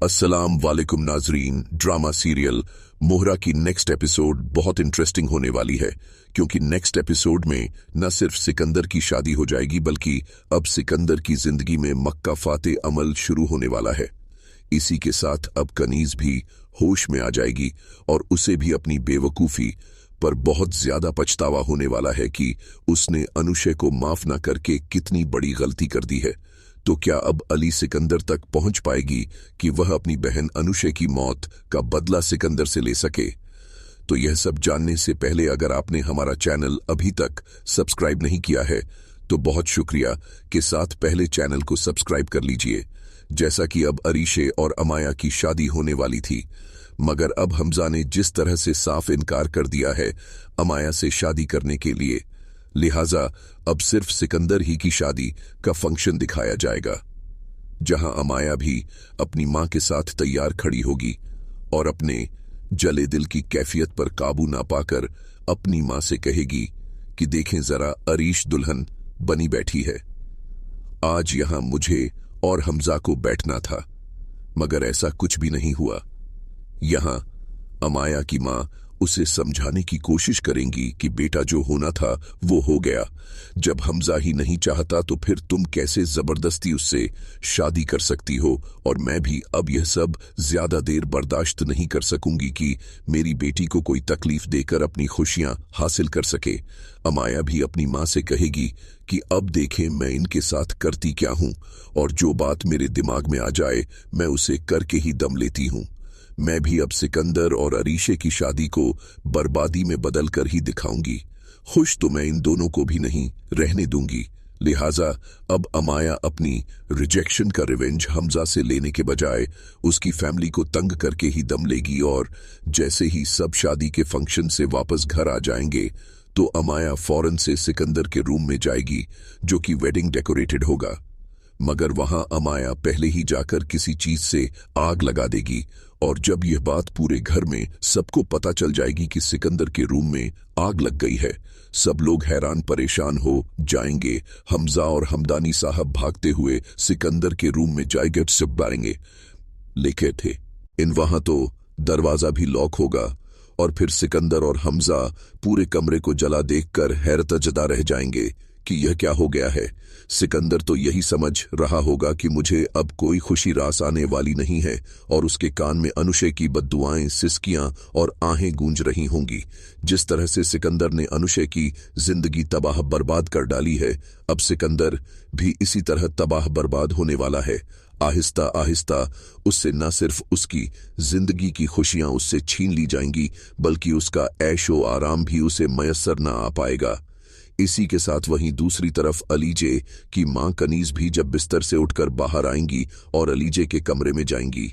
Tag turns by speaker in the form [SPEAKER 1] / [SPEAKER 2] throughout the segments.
[SPEAKER 1] अस्सलाम वालेकुम नाजरीन। ड्रामा सीरियल मोहरा की नेक्स्ट एपिसोड बहुत इंटरेस्टिंग होने वाली है, क्योंकि नेक्स्ट एपिसोड में न सिर्फ सिकंदर की शादी हो जाएगी बल्कि अब सिकंदर की जिंदगी में मक्का फाते अमल शुरू होने वाला है। इसी के साथ अब कनीज भी होश में आ जाएगी और उसे भी अपनी बेवकूफ़ी पर बहुत ज्यादा पछतावा होने वाला है कि उसने अनुशय को माफ न करके कितनी बड़ी गलती कर दी है। तो क्या अब अली सिकंदर तक पहुंच पाएगी कि वह अपनी बहन अनुशय की मौत का बदला सिकंदर से ले सके? तो यह सब जानने से पहले अगर आपने हमारा चैनल अभी तक सब्सक्राइब नहीं किया है तो बहुत शुक्रिया के साथ पहले चैनल को सब्सक्राइब कर लीजिए। जैसा कि अब अरीशे और अमाया की शादी होने वाली थी, मगर अब हमजा ने जिस तरह से साफ इनकार कर दिया है अमाया से शादी करने के लिए, लिहाजा अब सिर्फ सिकंदर ही की शादी का फंक्शन दिखाया जाएगा, जहां अमाया भी अपनी मां के साथ तैयार खड़ी होगी और अपने जले दिल की कैफियत पर काबू ना पाकर अपनी मां से कहेगी कि देखें जरा, अरीश दुल्हन बनी बैठी है। आज यहां मुझे और हमजा को बैठना था, मगर ऐसा कुछ भी नहीं हुआ। यहां अमाया की मां उसे समझाने की कोशिश करेंगी कि बेटा जो होना था वो हो गया। जब हमजा ही नहीं चाहता तो फिर तुम कैसे जबरदस्ती उससे शादी कर सकती हो, और मैं भी अब यह सब ज्यादा देर बर्दाश्त नहीं कर सकूंगी कि मेरी बेटी को कोई तकलीफ देकर अपनी खुशियां हासिल कर सके। अमाया भी अपनी मां से कहेगी कि अब देखें मैं इनके साथ करती क्या हूं, और जो बात मेरे दिमाग में आ जाए मैं उसे करके ही दम लेती हूं। मैं भी अब सिकंदर और अरीशे की शादी को बर्बादी में बदल कर ही दिखाऊंगी। खुश तो मैं इन दोनों को भी नहीं रहने दूंगी। लिहाजा अब अमाया अपनी रिजेक्शन का रिवेंज हमजा से लेने के बजाय उसकी फैमिली को तंग करके ही दम लेगी, और जैसे ही सब शादी के फंक्शन से वापस घर आ जाएंगे तो अमाया फौरन से सिकंदर के रूम में जाएगी जो कि वेडिंग डेकोरेटेड होगा। मगर वहां अमाया पहले ही जाकर किसी चीज से आग लगा देगी, और जब यह बात पूरे घर में सबको पता चल जाएगी कि सिकंदर के रूम में आग लग गई है, सब लोग हैरान परेशान हो जाएंगे। हमजा और हमदानी साहब भागते हुए सिकंदर के रूम में जाएंगे, सब बारेंगे लिखे थे इन वहां तो दरवाजा भी लॉक होगा, और फिर सिकंदर और हमजा पूरे कमरे को जला देखकर हैरतजदा रह जाएंगे कि यह क्या हो गया है। सिकंदर तो यही समझ रहा होगा कि मुझे अब कोई खुशी रास आने वाली नहीं है, और उसके कान में अनुशय की बद्दुआएं, सिसकियां और आहें गूंज रही होंगी। जिस तरह से सिकंदर ने अनुशय की जिंदगी तबाह बर्बाद कर डाली है, अब सिकंदर भी इसी तरह तबाह बर्बाद होने वाला है। आहिस्ता आहिस्ता उससे न सिर्फ उसकी जिंदगी की खुशियां उससे छीन ली जाएंगी, बल्कि उसका ऐशो आराम भी उसे मयस्सर न आ पाएगा। इसी के साथ वहीं दूसरी तरफ अलीजे की मां कनीज भी जब बिस्तर से उठकर बाहर आएंगी और अलीजे के कमरे में जाएंगी,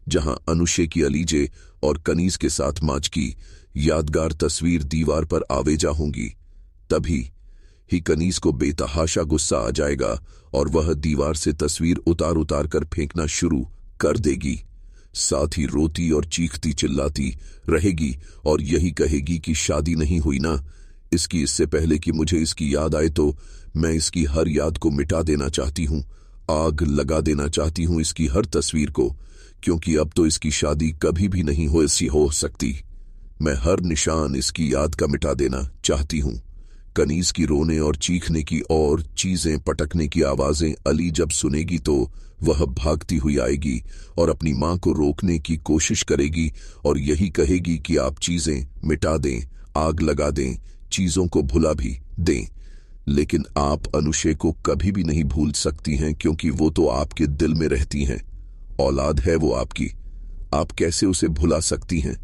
[SPEAKER 1] जहां अनुशय की अलीजे और कनीज के साथ माच की यादगार तस्वीर दीवार पर आवेजा होंगी। तभी ही कनीज को बेतहाशा गुस्सा आ जाएगा और वह दीवार से तस्वीर उतार उतार कर फेंकना शुरू कर देगी। साथ ही रोती और चीखती चिल्लाती रहेगी और यही कहेगी कि शादी नहीं हुई ना इसकी। इससे पहले कि मुझे इसकी याद आए तो मैं इसकी हर याद को मिटा देना चाहती हूँ, आग लगा देना चाहती हूँ इसकी हर तस्वीर को, क्योंकि अब तो इसकी शादी कभी भी नहीं हो सकती। मैं हर निशान इसकी याद का मिटा देना चाहती हूँ। कनीज की रोने और चीखने की और चीजें पटकने की आवाजें अली जब सुनेगी तो वह भागती हुई आएगी और अपनी मां को रोकने की कोशिश करेगी और यही कहेगी कि आप चीजें मिटा दें, आग लगा दें, चीजों को भुला भी दें, लेकिन आप अनुशय को कभी भी नहीं भूल सकती हैं, क्योंकि वो तो आपके दिल में रहती हैं। औलाद है वो आपकी, आप कैसे उसे भुला सकती हैं?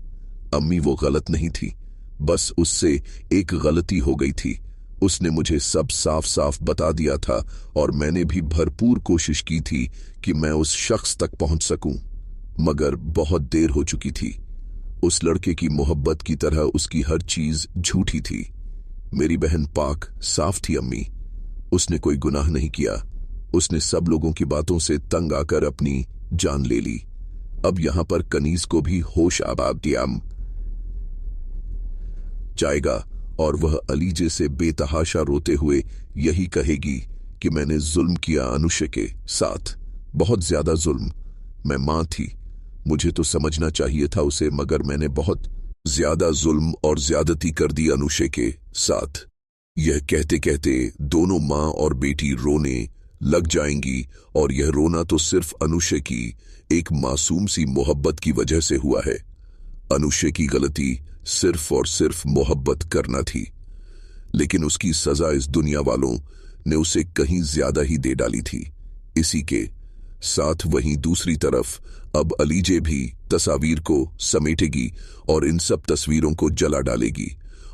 [SPEAKER 1] अम्मी वो गलत नहीं थी, बस उससे एक गलती हो गई थी। उसने मुझे सब साफ साफ बता दिया था और मैंने भी भरपूर कोशिश की थी कि मैं उस शख्स तक पहुंच सकूं, मगर बहुत देर हो चुकी थी। उस लड़के की मोहब्बत की तरह उसकी हर चीज झूठी थी। मेरी बहन पाक साफ थी अम्मी, उसने कोई गुनाह नहीं किया। उसने सब लोगों की बातों से तंग आकर अपनी जान ले ली। अब यहां पर कनीज को भी होश आबाद दिया जाएगा और वह अलीजे से बेतहाशा रोते हुए यही कहेगी कि मैंने जुल्म किया अनुशय के साथ, बहुत ज्यादा जुल्म। मैं मां थी, मुझे तो समझना चाहिए था उसे, मगर मैंने बहुत ज्यादा जुल्म और ज्यादती कर दी अनुशे के साथ। यह कहते कहते दोनों माँ और बेटी रोने लग जाएंगी, और यह रोना तो सिर्फ अनुशे की एक मासूम सी मोहब्बत की वजह से हुआ है। अनुशे की गलती सिर्फ और सिर्फ मोहब्बत करना थी, लेकिन उसकी सजा इस दुनिया वालों ने उसे कहीं ज्यादा ही दे डाली थी। इसी के साथ वहीं दूसरी तरफ अब अलीजे भी तस्वीर को समेटेगी और इन सब तस्वीरों को जला डालेगी,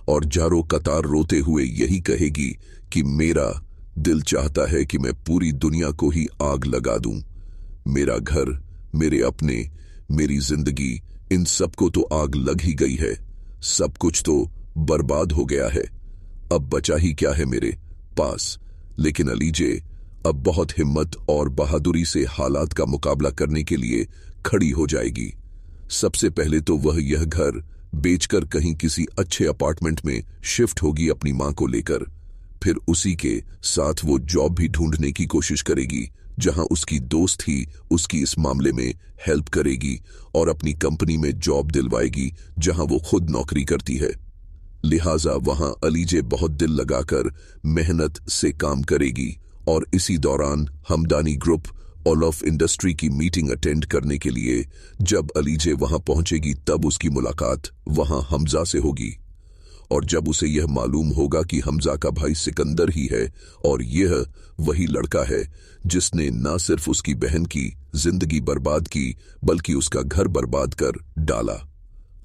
[SPEAKER 1] और जारो कतार रोते हुए यही कहेगी कि मेरा दिल चाहता है कि मैं पूरी दुनिया को ही आग लगा दूं। मेरा घर, मेरे अपने, मेरी जिंदगी, इन सबको तो आग लग ही गई है। सब कुछ तो बर्बाद हो गया है। अब बचा ही क्या है मेरे पास। लेकिन अलीजे अब बहुत हिम्मत और बहादुरी से हालात का मुकाबला करने के लिए खड़ी हो जाएगी। सबसे पहले तो वह यह घर बेचकर कहीं किसी अच्छे अपार्टमेंट में शिफ्ट होगी अपनी मां को लेकर। फिर उसी के साथ वो जॉब भी ढूंढने की कोशिश करेगी, जहां उसकी दोस्त ही उसकी इस मामले में हेल्प करेगी और अपनी कंपनी में जॉब दिलवाएगी जहां वो खुद नौकरी करती है। लिहाजा वहां अलीजे बहुत दिल लगाकर मेहनत से काम करेगी, और इसी दौरान Hamdani group all of industry की मीटिंग अटेंड करने के लिए जब अलीजे वहां पहुंचेगी तब उसकी मुलाकात वहां हमजा से होगी। और जब उसे यह मालूम होगा कि हमजा का भाई सिकंदर ही है और यह वही लड़का है जिसने न सिर्फ उसकी बहन की जिंदगी बर्बाद की बल्कि उसका घर बर्बाद कर डाला।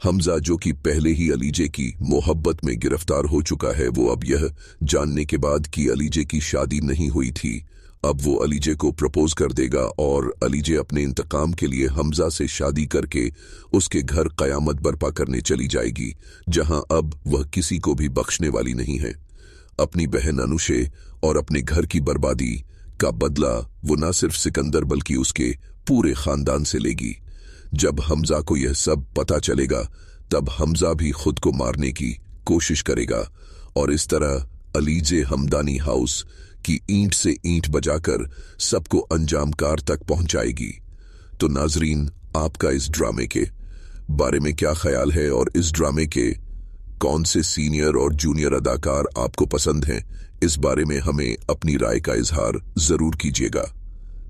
[SPEAKER 1] हमजा, जो कि पहले ही अलीजे की मोहब्बत में गिरफ्तार हो चुका है, वो अब यह जानने के बाद कि अलीजे की शादी नहीं हुई थी, अब वो अलीजे को प्रपोज कर देगा और अलीजे अपने इंतकाम के लिए हमजा से शादी करके उसके घर कयामत बर्पा करने चली जाएगी, जहां अब वह किसी को भी बख्शने वाली नहीं है। अपनी बहन अनुशे और अपने घर की बर्बादी का बदला वो न सिर्फ सिकंदर बल्कि उसके पूरे खानदान से लेगी। जब हमजा को यह सब पता चलेगा तब हमजा भी खुद को मारने की कोशिश करेगा, और इस तरह अलीजे हमदानी हाउस की ईंट से ईंट बजाकर सबको अंजामकार तक पहुंचाएगी। तो नाजरीन, आपका इस ड्रामे के बारे में क्या ख्याल है, और इस ड्रामे के कौन से सीनियर और जूनियर अदाकार आपको पसंद हैं, इस बारे में हमें अपनी राय का इजहार जरूर कीजिएगा।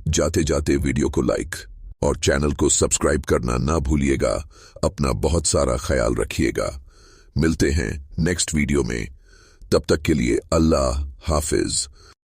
[SPEAKER 1] जाते जाते वीडियो को लाइक और चैनल को सब्सक्राइब करना ना भूलिएगा। अपना बहुत सारा ख्याल रखिएगा। मिलते हैं नेक्स्ट वीडियो में, तब तक के लिए अल्लाह हाफिज।